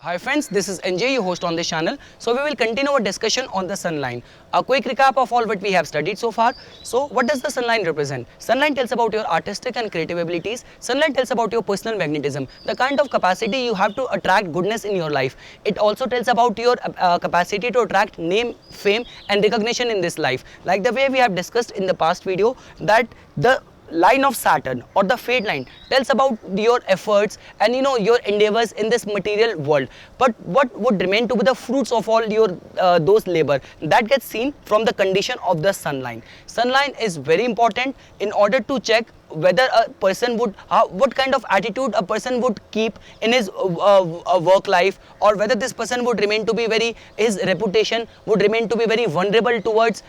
Hi friends, this is NJ, your host on this channel. So we will continue our discussion on the sun line. A quick recap of all what we have studied so far. So what does the sun line represent? Sun line tells about your artistic and creative abilities. Sun line tells about your personal magnetism, the kind of capacity you have to attract goodness in your life. It also tells about your capacity to attract name, fame and recognition in this life. Like the way we have discussed in the past video that the line of Saturn or the fate line tells about your efforts and your endeavors in this material world, but what would remain to be the fruits of all your those labor that gets seen from the condition of the sun line. Sun line is very important in order to check whether a person would what kind of attitude a person would keep in his work life, or whether this person would remain to be very, his reputation would remain to be very vulnerable towards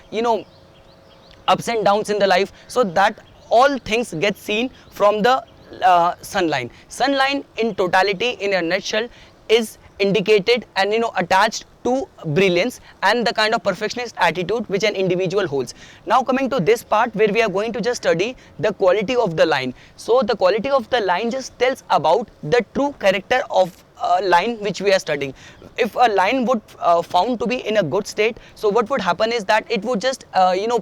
ups and downs in the life. So that all things get seen from the sun line. Sun line in totality, in a nutshell, is indicated and attached to brilliance and the kind of perfectionist attitude which an individual holds. Now coming to this part where we are going to just study the quality of the line. So the quality of the line just tells about the true character of a line which we are studying. If a line would found to be in a good state, so what would happen is that it would just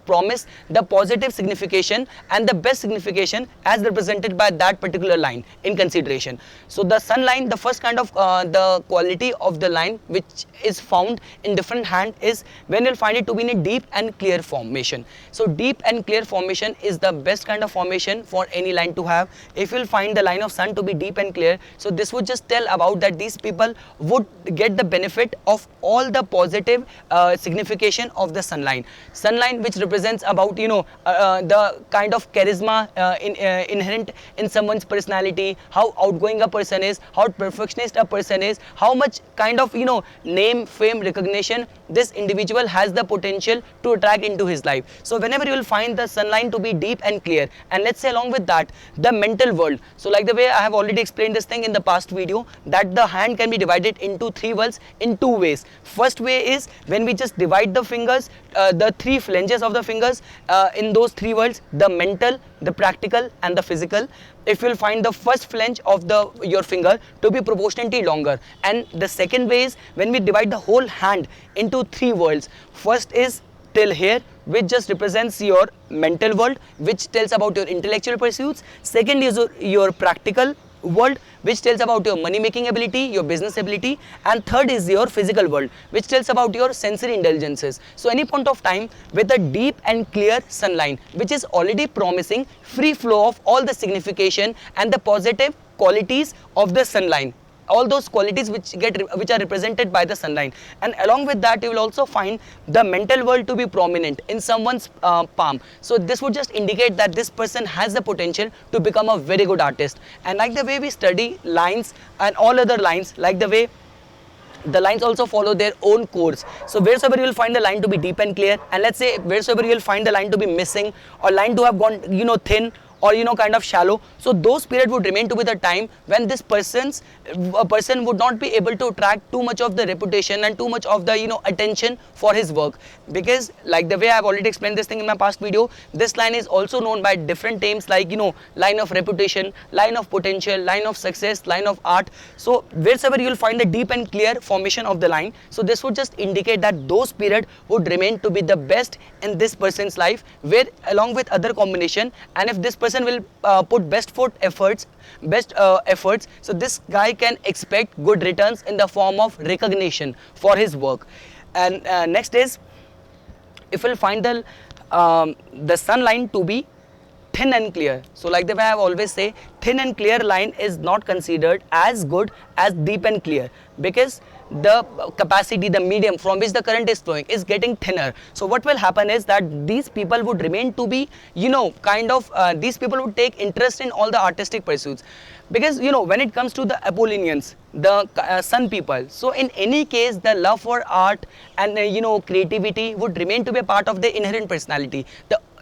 promise the positive signification and the best signification as represented by that particular line in consideration. So the sun line, the first kind of the quality of the line which is found in different hand is when you'll find it to be in a deep and clear formation. So deep and clear formation is the best kind of formation for any line to have. If you'll find the line of sun to be deep and clear, so this would just tell about that these people would get the benefit of all the positive signification of the sunline. Sunline which represents about the kind of charisma inherent in someone's personality, how outgoing a person is, how perfectionist a person is, how much kind of name, fame, recognition this individual has the potential to attract into his life. So whenever you will find the sunline to be deep and clear, and let's say along with that the mental world. So like the way I have already explained this thing in the past video, that the hand can be divided into three worlds in two ways. First way is when we just divide the fingers, the three phalanges of the fingers, in those three worlds, the mental, the practical and the physical. If you'll find the first phalange of your finger to be proportionately longer, and the second way is when we divide the whole hand into three worlds. First is till here, which just represents your mental world, which tells about your intellectual pursuits. Second is your practical world, which tells about your money making ability, your business ability, and third is your physical world, which tells about your sensory indulgences. So any point of time with a deep and clear sunline which is already promising free flow of all the signification and the positive qualities of the sunline, all those qualities which are represented by the sunline. And along with that you will also find the mental world to be prominent in someone's palm. So this would just indicate that this person has the potential to become a very good artist. And like the way we study lines and all other lines, like the way the lines also follow their own course. So wheresoever you will find the line to be deep and clear, and let's say wheresoever you will find the line to be missing or line to have gone thin or kind of shallow, so those period would remain to be the time when this person would not be able to attract too much of the reputation and too much of the attention for his work. Because like the way I have already explained this thing in my past video, this line is also known by different names like line of reputation, line of potential, line of success, line of art. So wheresoever you will find the deep and clear formation of the line, so this would just indicate that those period would remain to be the best in this person's life, where along with other combination, and if this person will put best efforts, so this guy can expect good returns in the form of recognition for his work. And next is, if we'll find the sun line to be thin and clear. So like the way I have always say, thin and clear line is not considered as good as deep and clear, because the capacity, the medium from which the current is flowing is getting thinner. So what will happen is that these people would remain to be these people would take interest in all the artistic pursuits, because when it comes to the Apollonians, the sun people, so in any case the love for art and creativity would remain to be a part of their inherent personality.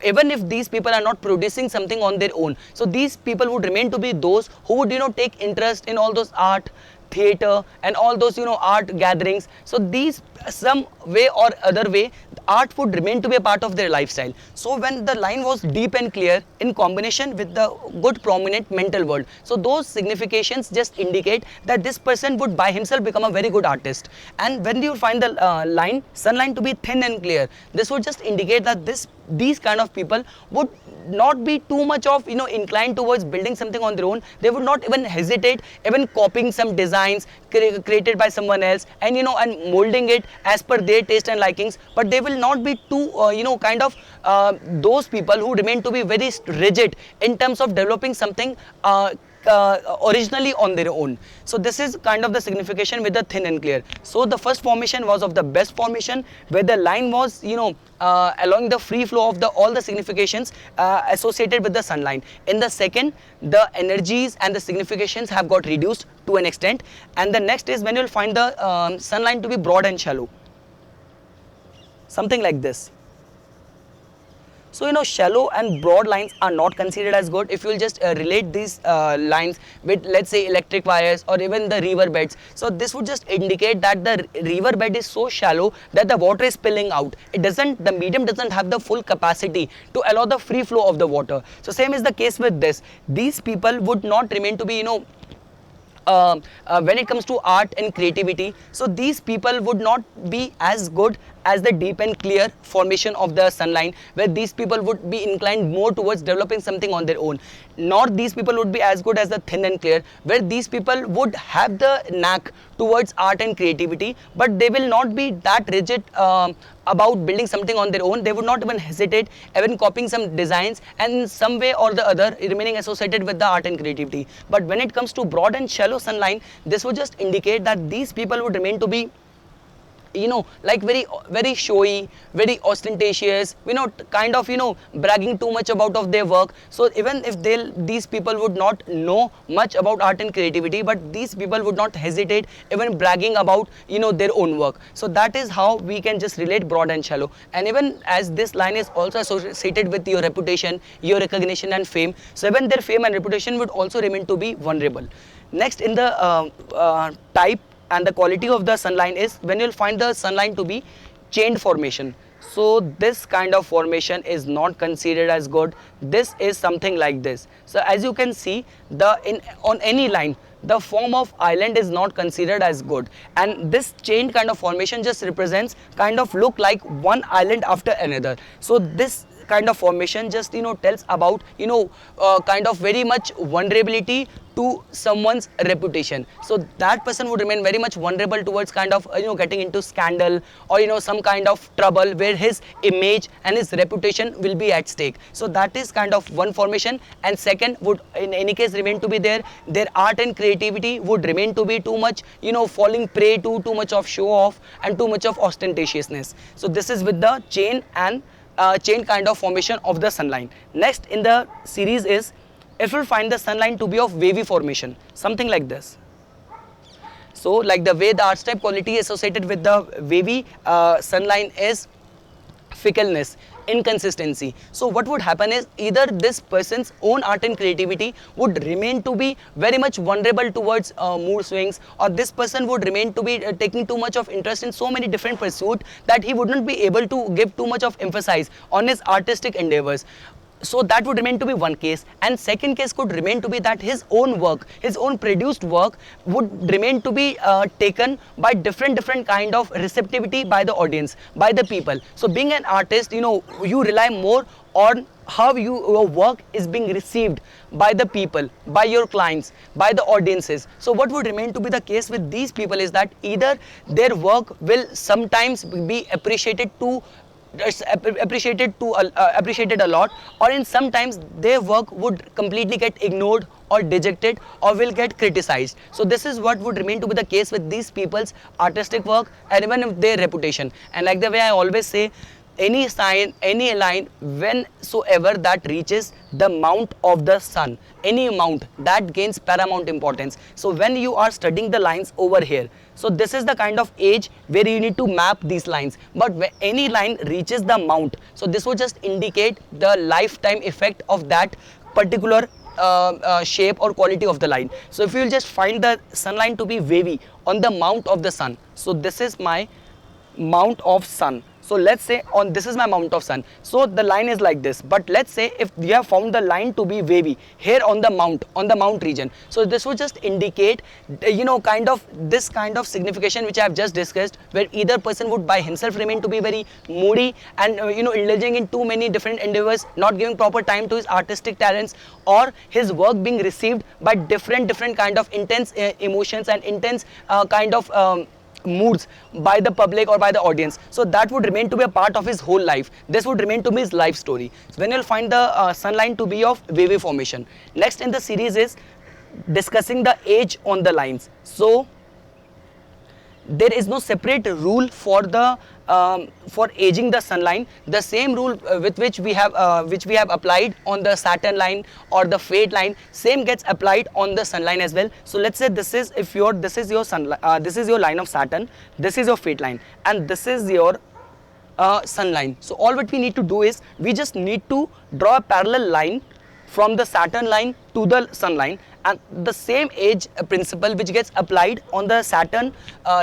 Even if these people are not producing something on their own, so these people would remain to be those who would take interest in all those art, theater and all those art gatherings. So these, some way or other way, art would remain to be a part of their lifestyle. So when the line was deep and clear in combination with the good prominent mental world, so those significations just indicate that this person would by himself become a very good artist. And when you find the line sun line to be thin and clear, this would just indicate that these kind of people would not be too much of inclined towards building something on their own. They would not even hesitate even copying some designs created by someone else, and and molding it as per their taste and likings. But they will not be too kind of those people who remain to be very rigid in terms of developing something originally on their own. So this is kind of the signification with the thin and clear. So the first formation was of the best formation, where the line was along the free flow of all the significations associated with the sun line. In the second, the energies and the significations have got reduced to an extent. And the next is when you will find the sun line to be broad and shallow, something like this. So shallow and broad lines are not considered as good. If you will just relate these lines with, let's say, electric wires or even the river beds, so this would just indicate that the river bed is so shallow that the water is spilling out. The medium doesn't have the full capacity to allow the free flow of the water. So same is the case with this. These people would not remain to be when it comes to art and creativity, so these people would not be as good as the deep and clear formation of the sun line, where these people would be inclined more towards developing something on their own. Nor these people would be as good as the thin and clear, where these people would have the knack towards art and creativity, but they will not be that rigid about building something on their own. They would not even hesitate even copying some designs and in some way or the other remaining associated with the art and creativity. But when it comes to broad and shallow sun line, this would just indicate that these people would remain to be like very showy, very ostentatious, kind of bragging too much about their work. So even if these people would not know much about art and creativity, but these people would not hesitate even bragging about their own work. So that is how we can just relate broad and shallow. And even as this line is also associated with your reputation, your recognition and fame, so even their fame and reputation would also remain to be vulnerable. Next, in the type and the quality of the sun line is when you'll find the sun line to be chained formation. So this kind of formation is not considered as good. This is something like this. So as you can see, on any line, the form of island is not considered as good, and this chained kind of formation just represents kind of look like one island after another. So this kind of formation just tells about kind of very much vulnerability to someone's reputation. So that person would remain very much vulnerable towards kind of getting into scandal or some kind of trouble where his image and his reputation will be at stake. So that is kind of one formation. And second would in any case remain to be their art and creativity would remain to be too much falling prey to too much of show off and too much of ostentatiousness. So this is with the chain and chain kind of formation of the sun line. Next in the series is if you find the sun line to be of wavy formation, something like this. So like the way the archetype quality associated with the wavy sun line is fickleness, inconsistency. So what would happen is either this person's own art and creativity would remain to be very much vulnerable towards mood swings, or this person would remain to be taking too much of interest in so many different pursuits that he wouldn't be able to give too much of emphasis on his artistic endeavors. So that would remain to be one case. And second case could remain to be that his own work, his own produced work would remain to be taken by different kind of receptivity by the audience, by the people. So being an artist, you rely more on how your work is being received by the people, by your clients, by the audiences. So what would remain to be the case with these people is that either their work will sometimes be appreciated a lot, or in sometimes their work would completely get ignored or dejected or will get criticized. So this is what would remain to be the case with these people's artistic work and even their reputation. And like the way I always say, any sign, any line, whensoever that reaches the mount of the sun, any mount, that gains paramount importance. So when you are studying the lines over here, so this is the kind of age where you need to map these lines. But when any line reaches the mount, so this will just indicate the lifetime effect of that particular shape or quality of the line. So if you will just find the sun line to be wavy on the mount of the sun, so this is my mount of sun. So let's say on this is my mount of sun, so the line is like this. But let's say if you have found the line to be wavy here on the mount region, so this would just indicate kind of this kind of signification which I have just discussed, where either person would by himself remain to be very moody and indulging in too many different endeavors, not giving proper time to his artistic talents, or his work being received by different kind of intense emotions and intense kind of moods by the public or by the audience. So that would remain to be a part of his whole life. This would remain to be his life story. So when you'll find the sun line to be of wavy formation. Next in the series is discussing the age on the lines. So there is no separate rule for the for aging the sun line. The same rule with which we have applied on the Saturn line or the Fate line, same gets applied on the sun line as well. So let's say this is this is your line of Saturn, this is your Fate line, and this is your sun line. So all what we need to do is we just need to draw a parallel line from the Saturn line to the sun line, and the same age principle which gets applied on the Saturn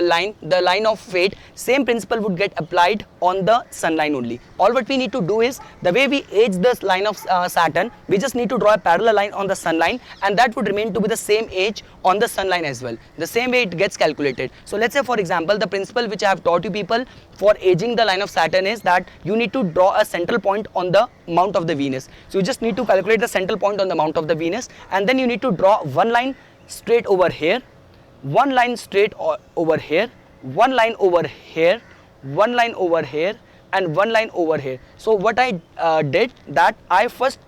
line, the line of Fate, same principle would get applied on the sun line only. All what we need to do is, the way we age this line of Saturn, we just need to draw a parallel line on the sun line, and that would remain to be the same age on the sun line as well. The same way it gets calculated. So let's say for example, the principle which I have taught you people for aging the line of Saturn is that you need to draw a central point on the mount of the Venus. So you just need to calculate the central point on the mount of the Venus, and then you need to draw one line straight over here, one line straight over here, one line over here, one line over here, and one line over here. So what I did, that I first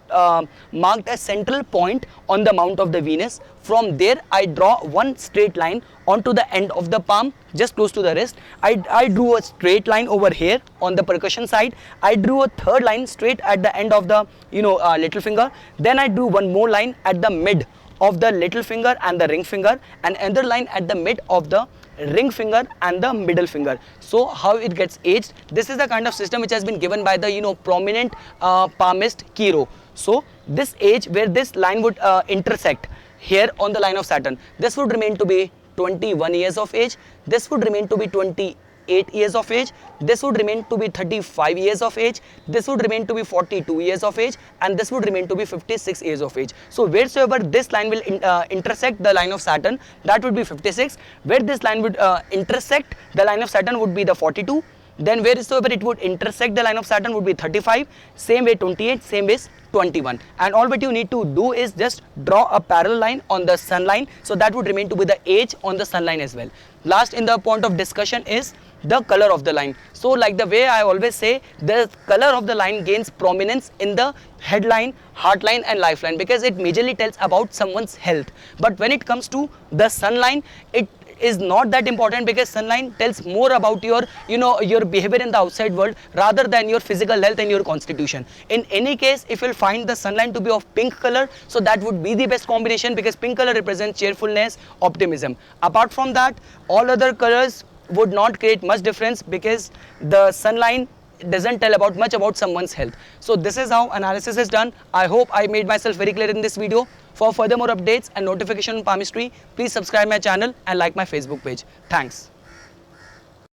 marked a central point on the mount of the Venus. From there I draw one straight line onto the end of the palm, just close to the wrist. I drew a straight line over here on the percussion side. I drew a third line straight at the end of the little finger. Then I drew one more line at the mid of the little finger and the ring finger, and another line at the mid of the ring finger and the middle finger. So how it gets aged, this is the kind of system which has been given by the prominent palmist Kiro. So this age where this line would intersect here on the line of Saturn, this would remain to be 21 years of age, this would remain to be 28 years of age, this would remain to be 35 years of age, this would remain to be 42 years of age, and this would remain to be 56 years of age. So wheresoever this line will intersect the line of Saturn, that would be 56. Where this line would intersect the line of Saturn would be the 42. Then wheresoever it would intersect the line of Saturn would be 35, same way 28, same way 21. And all what you need to do is just draw a parallel line on the sun line, so that would remain to be the age on the sun line as well. Last in the point of discussion is the color of the line. So like the way I always say, the color of the line gains prominence in the headline, heartline and lifeline, because it majorly tells about someone's health. But when it comes to the sun line, it is not that important, because sunline tells more about your your behavior in the outside world rather than your physical health and your constitution. In any case, if you'll find the sunline to be of pink color, so that would be the best combination, because pink color represents cheerfulness, optimism. Apart from that, all other colors would not create much difference, because the sunline doesn't tell about much about someone's health. So this is how analysis is done. I hope I made myself very clear in this video. For further more updates and notification on palmistry, please subscribe my channel and like my Facebook page. Thanks.